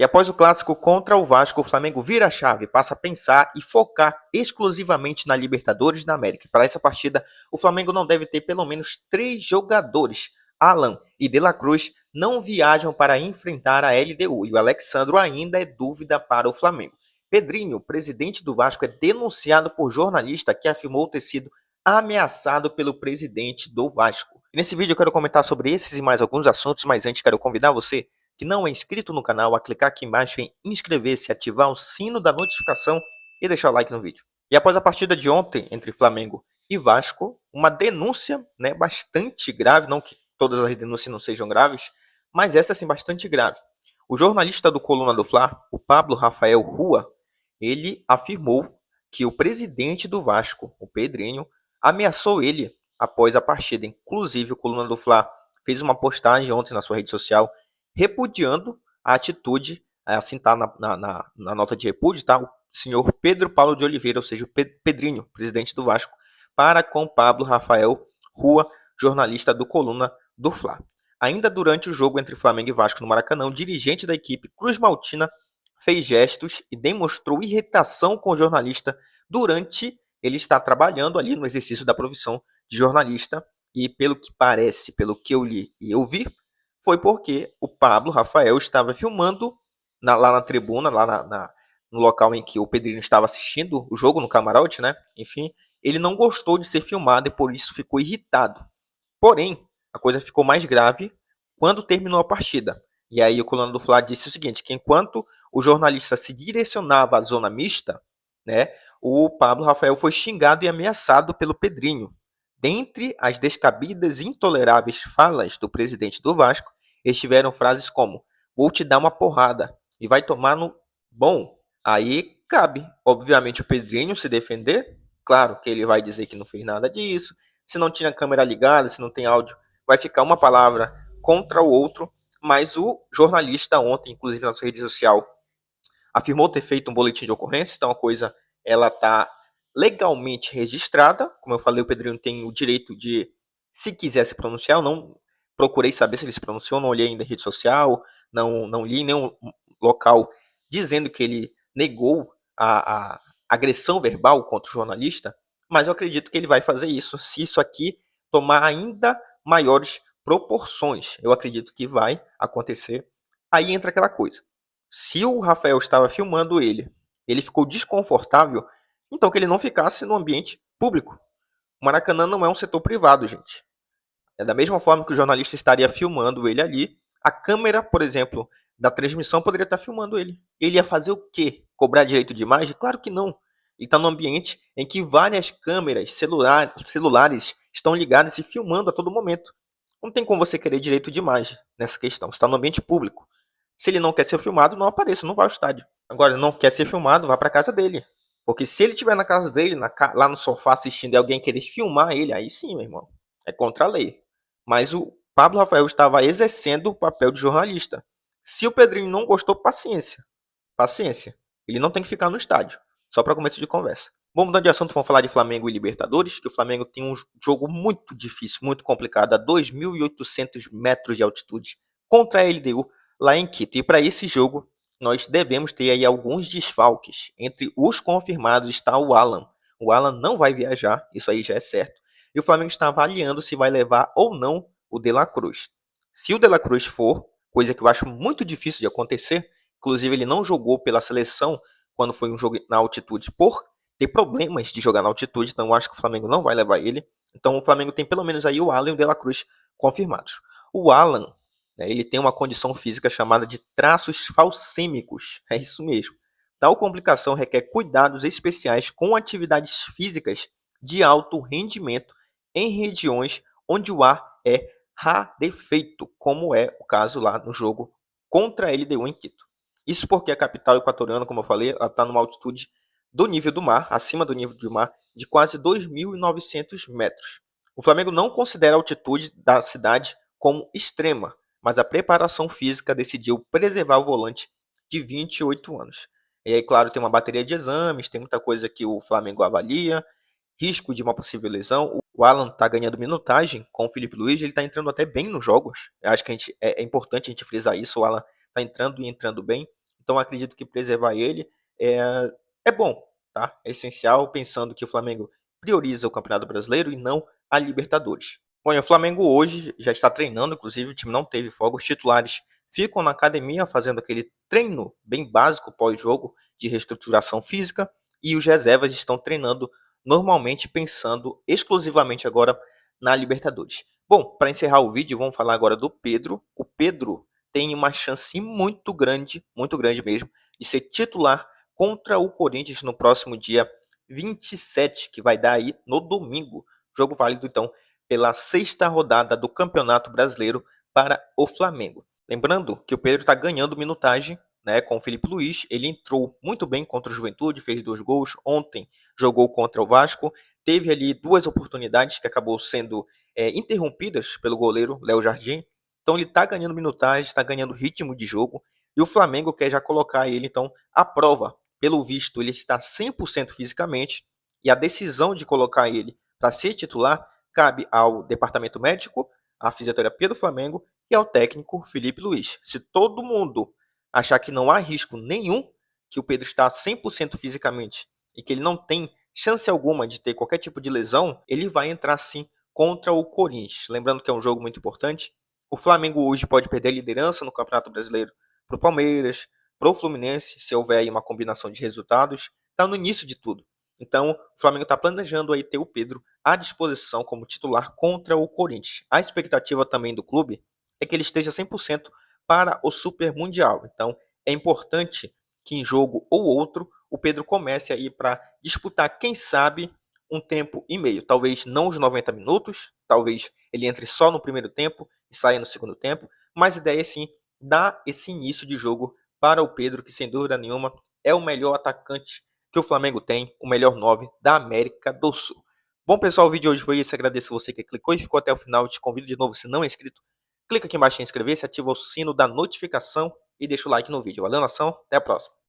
E após o clássico contra o Vasco, o Flamengo vira a chave, passa a pensar e focar exclusivamente na Libertadores da América. Para essa partida, o Flamengo não deve ter pelo menos 3 jogadores. Alan e De La Cruz não viajam para enfrentar a LDU e o Alexandro ainda é dúvida para o Flamengo. Pedrinho, presidente do Vasco, é denunciado por jornalista que afirmou ter sido ameaçado pelo presidente do Vasco. E nesse vídeo eu quero comentar sobre esses e mais alguns assuntos, mas antes quero convidar você que não é inscrito no canal a clicar aqui embaixo em inscrever-se, ativar o sino da notificação e deixar o like no vídeo. E após a partida de ontem entre Flamengo e Vasco, uma denúncia bastante grave, não que todas as denúncias não sejam graves, mas essa sim bastante grave. O jornalista do Coluna do Fla, o Pablo Rafael Rua, ele afirmou que o presidente do Vasco, o Pedrinho, ameaçou ele após a partida. Inclusive, o Coluna do Fla fez uma postagem ontem na sua rede social repudiando a atitude, assim tá na nota de repúdio, tá? O senhor Pedro Paulo de Oliveira, ou seja, o Pedrinho, presidente do Vasco, para com Pablo Rafael Rua, jornalista do Coluna do Fla. Ainda durante o jogo entre Flamengo e Vasco no Maracanã, o dirigente da equipe Cruz Maltina fez gestos e demonstrou irritação com o jornalista durante ele estar trabalhando ali no exercício da profissão de jornalista. E pelo que parece, pelo que eu li e eu vi, foi porque o Pablo Rafael estava filmando lá na tribuna, no local em que o Pedrinho estava assistindo o jogo, no camarote, né? Enfim, ele não gostou de ser filmado e por isso ficou irritado. Porém, a coisa ficou mais grave quando terminou a partida. E aí o Coluna do Fla disse o seguinte, que enquanto o jornalista se direcionava à zona mista, né, o Pablo Rafael foi xingado e ameaçado pelo Pedrinho. Dentre as descabidas e intoleráveis falas do presidente do Vasco, estiveram frases como: vou te dar uma porrada e vai tomar no... Bom, aí cabe, obviamente, o Pedrinho se defender. Claro que ele vai dizer que não fez nada disso. Se não tinha câmera ligada, se não tem áudio, vai ficar uma palavra contra o outro. Mas o jornalista ontem, inclusive na sua rede social, afirmou ter feito um boletim de ocorrência. Então a coisa ela está legalmente registrada. Como eu falei, o Pedrinho tem o direito de, se quiser se pronunciar, eu não procurei saber se ele se pronunciou, não olhei ainda em rede social, não li em nenhum local dizendo que ele negou a agressão verbal contra o jornalista, mas eu acredito que ele vai fazer isso, se isso aqui tomar ainda maiores proporções. Eu acredito que vai acontecer. Aí entra aquela coisa. Se o Rafael estava filmando ele ficou desconfortável, então que ele não ficasse no ambiente público. O Maracanã não é um setor privado, gente. É da mesma forma que o jornalista estaria filmando ele ali, a câmera, por exemplo, da transmissão poderia estar filmando ele. Ele ia fazer o quê? Cobrar direito de imagem? Claro que não. Ele está num ambiente em que várias câmeras celulares estão ligadas e filmando a todo momento. Não tem como você querer direito de imagem nessa questão. Você está no ambiente público. Se ele não quer ser filmado, não apareça, não vá ao estádio. Agora, ele não quer ser filmado, vá para a casa dele. Porque se ele estiver na casa dele, lá no sofá assistindo e alguém querer filmar ele, aí sim, meu irmão, é contra a lei. Mas o Pablo Rafael estava exercendo o papel de jornalista. Se o Pedrinho não gostou, paciência. Paciência. Ele não tem que ficar no estádio. Só para começo de conversa. Vamos mudando de assunto, vamos falar de Flamengo e Libertadores, que o Flamengo tem um jogo muito difícil, muito complicado, a 2.800 metros de altitude, contra a LDU, lá em Quito. E para esse jogo, nós devemos ter aí alguns desfalques. Entre os confirmados está o Alan. O Alan não vai viajar, isso aí já é certo. E o Flamengo está avaliando se vai levar ou não o De La Cruz. Se o De La Cruz for, coisa que eu acho muito difícil de acontecer, inclusive ele não jogou pela seleção quando foi um jogo na altitude por ter problemas de jogar na altitude, então eu acho que o Flamengo não vai levar ele. Então o Flamengo tem pelo menos aí o Alan e o De La Cruz confirmados. O Alan, ele tem uma condição física chamada de traços falcêmicos, é isso mesmo. Tal complicação requer cuidados especiais com atividades físicas de alto rendimento em regiões onde o ar é rarefeito, como é o caso lá no jogo contra a LDU em Quito. Isso porque a capital equatoriana, como eu falei, ela está numa altitude do nível do mar, acima do nível do mar, de quase 2.900 metros. O Flamengo não considera a altitude da cidade como extrema, mas a preparação física decidiu preservar o volante de 28 anos. E aí, claro, tem uma bateria de exames, tem muita coisa que o Flamengo avalia, risco de uma possível lesão. O Alan está ganhando minutagem com o Felipe Luiz, ele está entrando até bem nos jogos. Eu acho que é importante a gente frisar isso, o Alan está entrando e entrando bem. Então acredito que preservar ele é bom, tá? É essencial, pensando que o Flamengo prioriza o Campeonato Brasileiro e não a Libertadores. Bom, e o Flamengo hoje já está treinando, inclusive o time não teve folga, os titulares ficam na academia fazendo aquele treino bem básico pós-jogo de reestruturação física e os reservas estão treinando normalmente pensando exclusivamente agora na Libertadores. Bom, para encerrar o vídeo, vamos falar agora do Pedro. O Pedro tem uma chance muito grande mesmo, de ser titular contra o Corinthians no próximo dia 27, que vai dar aí no domingo. Jogo válido, então, pela sexta rodada do Campeonato Brasileiro para o Flamengo. Lembrando que o Pedro está ganhando minutagem, né, com o Felipe Luiz. Ele entrou muito bem contra o Juventude, fez 2 gols. Ontem jogou contra o Vasco. Teve ali 2 oportunidades que acabou sendo interrompidas pelo goleiro Léo Jardim. Então ele está ganhando minutagem, está ganhando ritmo de jogo. E o Flamengo quer já colocar ele, então, à prova. Pelo visto, ele está 100% fisicamente. E a decisão de colocar ele para ser titular cabe ao departamento médico, à fisioterapia do Flamengo e ao técnico Felipe Luiz. Se todo mundo achar que não há risco nenhum, que o Pedro está 100% fisicamente e que ele não tem chance alguma de ter qualquer tipo de lesão, ele vai entrar sim contra o Corinthians. Lembrando que é um jogo muito importante. O Flamengo hoje pode perder a liderança no Campeonato Brasileiro para o Palmeiras, para o Fluminense, se houver aí uma combinação de resultados. Está no início de tudo. Então, o Flamengo está planejando aí ter o Pedro à disposição como titular contra o Corinthians. A expectativa também do clube é que ele esteja 100% para o Super Mundial. Então, é importante que em jogo ou outro o Pedro comece aí para disputar, quem sabe, um tempo e meio. Talvez não os 90 minutos, talvez ele entre só no primeiro tempo e saia no segundo tempo, mas a ideia é sim dar esse início de jogo para o Pedro, que sem dúvida nenhuma é o melhor atacante que o Flamengo tem, o melhor 9 da América do Sul. Bom, pessoal, o vídeo de hoje foi esse. Agradeço você que clicou e ficou até o final. Te convido de novo, se não é inscrito, clica aqui embaixo em inscrever-se, ativa o sino da notificação e deixa o like no vídeo. Valeu, nação. Até a próxima.